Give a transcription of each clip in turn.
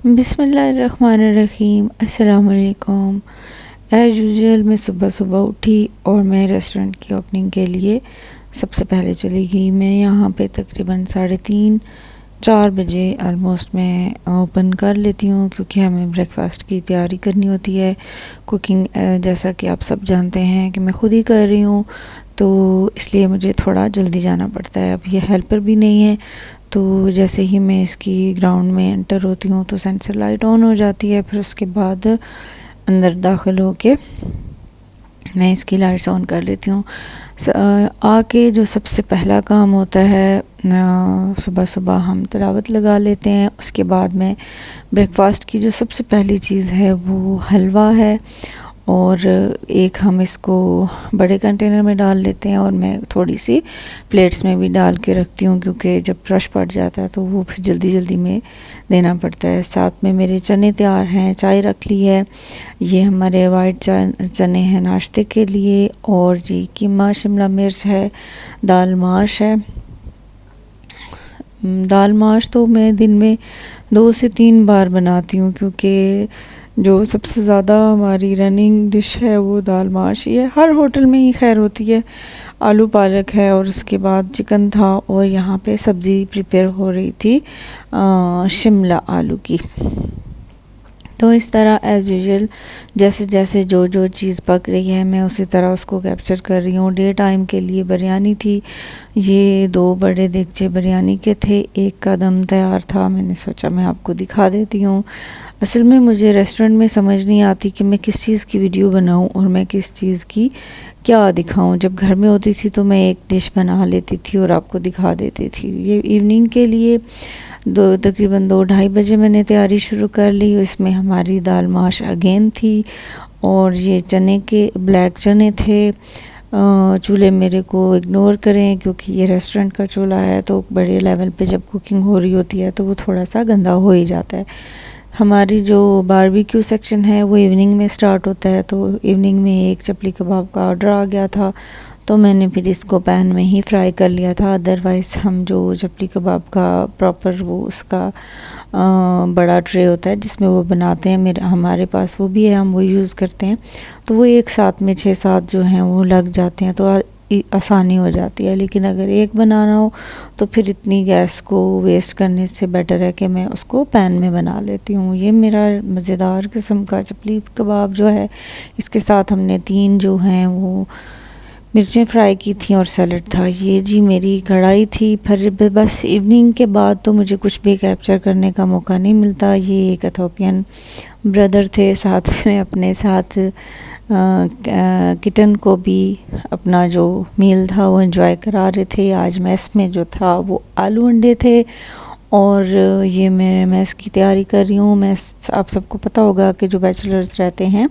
बिस्मिल्लाहिर्रहमानिर्रहीम। अस्सलाम वालेकुम। एज़ यूजुअल मैं सुबह सुबह उठी और मैं रेस्टोरेंट की ओपनिंग के लिए सबसे पहले चली गई। मैं यहाँ पे तकरीबन 3:30-4 बजे आलमोस्ट मैं ओपन कर लेती हूँ, क्योंकि हमें ब्रेकफास्ट की तैयारी करनी होती है। कुकिंग जैसा कि आप सब जानते हैं कि मैं ख़ुद ही कर रही हूँ, तो इसलिए मुझे थोड़ा जल्दी जाना पड़ता है। अब ये हेल्पर भी नहीं है, तो जैसे ही मैं इसकी ग्राउंड में एंटर होती हूँ तो सेंसर लाइट ऑन हो जाती है। फिर उसके बाद अंदर दाखिल होके मैं इसकी लाइट्स ऑन कर लेती हूँ। आके जो सबसे पहला काम होता है, सुबह सुबह हम तिलावत लगा लेते हैं। उसके बाद में ब्रेकफास्ट की जो सबसे पहली चीज़ है वो हलवा है, और एक हम इसको बड़े कंटेनर में डाल लेते हैं, और मैं थोड़ी सी प्लेट्स में भी डाल के रखती हूँ, क्योंकि जब रश पड़ जाता है तो वो फिर जल्दी जल्दी में देना पड़ता है। साथ में मेरे चने तैयार हैं, चाय रख ली है। ये हमारे वाइट चने हैं नाश्ते के लिए, और जी कीमा शिमला मिर्च है, दाल माश है। दाल माश तो मैं दिन में 2 से 3 बार बनाती हूँ, क्योंकि जो सबसे ज़्यादा हमारी रनिंग डिश है वो दाल माश ही है। हर होटल में ही खैर होती है। आलू पालक है, और उसके बाद चिकन था, और यहाँ पे सब्ज़ी प्रिपेयर हो रही थी शिमला आलू की। तो इस तरह एज़ यूजुअल जैसे जैसे जो जो चीज़ पक रही है मैं उसी तरह उसको कैप्चर कर रही हूँ। डे टाइम के लिए बिरयानी थी। ये 2 बड़े देगचे बिरयानी के थे, एक का दम तैयार था। मैंने सोचा मैं आपको दिखा देती हूँ। असल में मुझे रेस्टोरेंट में समझ नहीं आती कि मैं किस चीज़ की वीडियो बनाऊँ और मैं किस चीज़ की क्या दिखाऊं। जब घर में होती थी तो मैं एक डिश बना लेती थी और आपको दिखा देती थी। ये इवनिंग के लिए तकरीबन 2-2:30 बजे मैंने तैयारी शुरू कर ली। इसमें हमारी दाल माश अगेन थी, और ये चने के ब्लैक चने थे। चूल्हे मेरे को इग्नोर करें, क्योंकि ये रेस्टोरेंट का चूल्हा है, तो बड़े लेवल पे जब कुकिंग हो रही होती है तो वो थोड़ा सा गंदा हो ही जाता है। हमारी जो बारबेक्यू सेक्शन है वो इवनिंग में स्टार्ट होता है, तो इवनिंग में एक चपली कबाब का ऑर्डर आ गया था, तो मैंने फिर इसको पैन में ही फ्राई कर लिया था। अदरवाइज़ हम जो चपली कबाब का प्रॉपर वो उसका बड़ा ट्रे होता है जिसमें वो बनाते हैं, हमारे पास वो भी है, हम वो यूज़ करते हैं। तो वो एक साथ में 6-7 जो हैं वो लग जाते हैं, तो आसानी हो जाती है। लेकिन अगर एक बनाना हो तो फिर इतनी गैस को वेस्ट करने से बेटर है कि मैं उसको पैन में बना लेती हूँ। ये मेरा मज़ेदार किस्म का चपली कबाब जो है, इसके साथ हमने 3 जो हैं वो मिर्चें फ्राई की थी और सैलड था। ये जी मेरी कढ़ाई थी। फिर बस इवनिंग के बाद तो मुझे कुछ भी कैप्चर करने का मौका नहीं मिलता। ये एक इथोपियन ब्रदर थे, साथ में अपने साथ किटन को भी अपना जो मील था वो एंजॉय करा रहे थे। आज मेस में जो था वो आलू अंडे थे, और ये मैं मेस की तैयारी कर रही हूँ। मेस आप सबको पता होगा कि जो बैचलर्स रहते हैं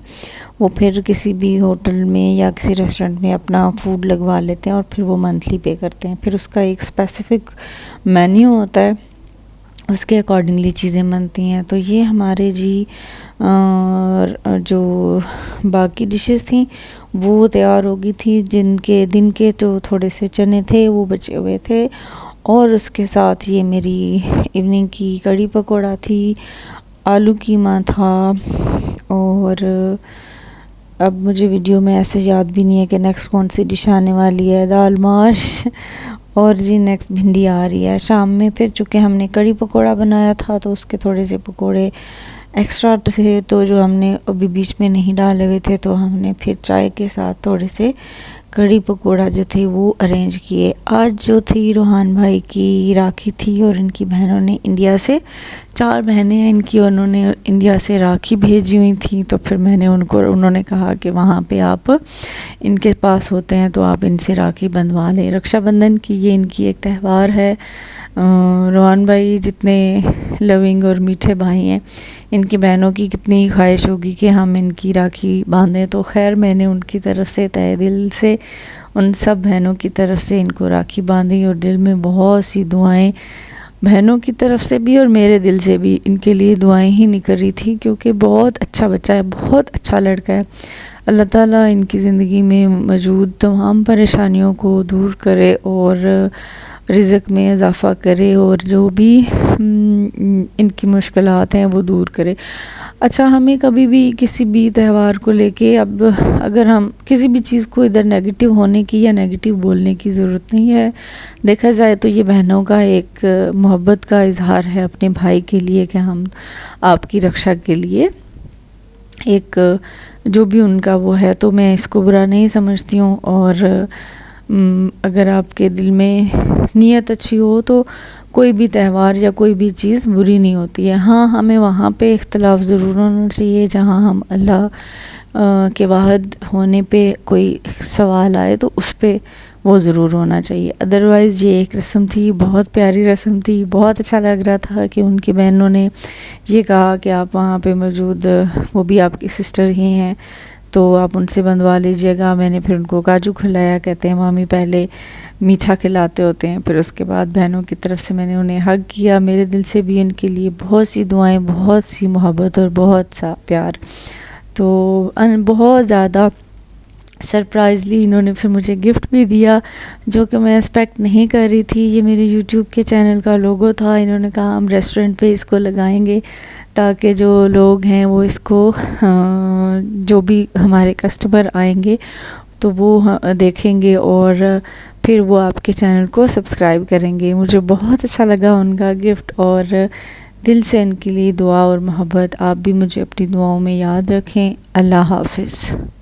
वो फिर किसी भी होटल में या किसी रेस्टोरेंट में अपना फूड लगवा लेते हैं, और फिर वो मंथली पे करते हैं। फिर उसका एक स्पेसिफ़िक मेन्यू होता है, उसके अकॉर्डिंगली चीज़ें बनती हैं। तो ये हमारे जी जो बाकी डिशेस थी वो तैयार हो गई थी। जिनके दिन के तो थोड़े से चने थे वो बचे हुए थे, और उसके साथ ये मेरी इवनिंग की कड़ी पकौड़ा थी, आलू कीमा था। और अब मुझे वीडियो में ऐसे याद भी नहीं है कि नेक्स्ट कौन सी डिश आने वाली है। दाल माश, और जी नेक्स्ट भिंडी आ रही है शाम में। फिर चूँकि हमने कड़ी पकौड़ा बनाया था तो उसके थोड़े से पकौड़े एक्स्ट्रा थे, तो जो हमने अभी बीच में नहीं डाले हुए थे, तो हमने फिर चाय के साथ थोड़े से कड़ी पकौड़ा जो थे वो अरेंज किए। आज जो थी रूहान भाई की राखी थी, और इनकी बहनों ने इंडिया से 4 बहनें हैं इनकी, उन्होंने इंडिया से राखी भेजी हुई थी। तो फिर उन्होंने कहा कि वहाँ पे आप इनके पास होते हैं तो आप इनसे राखी बंधवा लें। रक्षाबंधन की ये इनकी एक त्यौहार है। रूहान भाई जितने लविंग और मीठे भाई हैं, इनकी बहनों की कितनी ख्वाहिश होगी कि हम इनकी राखी बांधें। तो खैर मैंने उनकी तरफ से तहे दिल से उन सब बहनों की तरफ से इनको राखी बांधी, और दिल में बहुत सी दुआएं बहनों की तरफ से भी और मेरे दिल से भी इनके लिए दुआएं ही निकल रही थी, क्योंकि बहुत अच्छा बच्चा है, बहुत अच्छा लड़का है। अल्लाह ताला इनकी ज़िंदगी में मौजूद तमाम परेशानियों को दूर करे, और रिज़्क़ में इजाफ़ा करे और जो भी इनकी मुश्किलात हैं वो दूर करे। अच्छा, हमें कभी भी किसी भी त्यौहार को लेके अब अगर हम किसी भी चीज़ को इधर नेगेटिव होने की या नेगेटिव बोलने की ज़रूरत नहीं है। देखा जाए तो ये बहनों का एक मोहब्बत का इज़हार है अपने भाई के लिए कि हम आपकी रक्षा के लिए एक जो भी उनका वो है, तो मैं इसको बुरा नहीं समझती हूँ। और अगर आपके दिल में नीयत अच्छी हो तो कोई भी त्यौहार या कोई भी चीज़ बुरी नहीं होती है। हाँ, हमें वहाँ पे इख्तलाफ ज़रूर होना चाहिए जहाँ हम अल्लाह के वाहिद होने पे कोई सवाल आए तो उस पे वो ज़रूर होना चाहिए। अदरवाइज़ ये एक रस्म थी, बहुत प्यारी रस्म थी। बहुत अच्छा लग रहा था कि उनकी बहनों ने ये कहा कि आप वहाँ पे मौजूद, वो भी आपकी सिस्टर ही हैं, तो आप उनसे बंधवा लीजिएगा। मैंने फिर उनको काजू खिलाया। कहते हैं मामी पहले मीठा खिलाते होते हैं, फिर उसके बाद बहनों की तरफ से मैंने उन्हें हग किया। मेरे दिल से भी इनके लिए बहुत सी दुआएं, बहुत सी मोहब्बत और बहुत सा प्यार। तो बहुत ज़्यादा सरप्राइज़ली इन्होंने फिर मुझे गिफ्ट भी दिया जो कि मैं एक्सपेक्ट नहीं कर रही थी। ये मेरे यूट्यूब के चैनल का लोगो था। इन्होंने कहा हम रेस्टोरेंट पे इसको लगाएंगे ताकि जो लोग हैं वो इसको जो भी हमारे कस्टमर आएंगे तो वो देखेंगे और फिर वो आपके चैनल को सब्सक्राइब करेंगे। मुझे बहुत अच्छा लगा उनका गिफ्ट और दिल से इनके लिए दुआ और मोहब्बत। आप भी मुझे अपनी दुआओं में याद रखें। अल्लाह हाफ़िज़।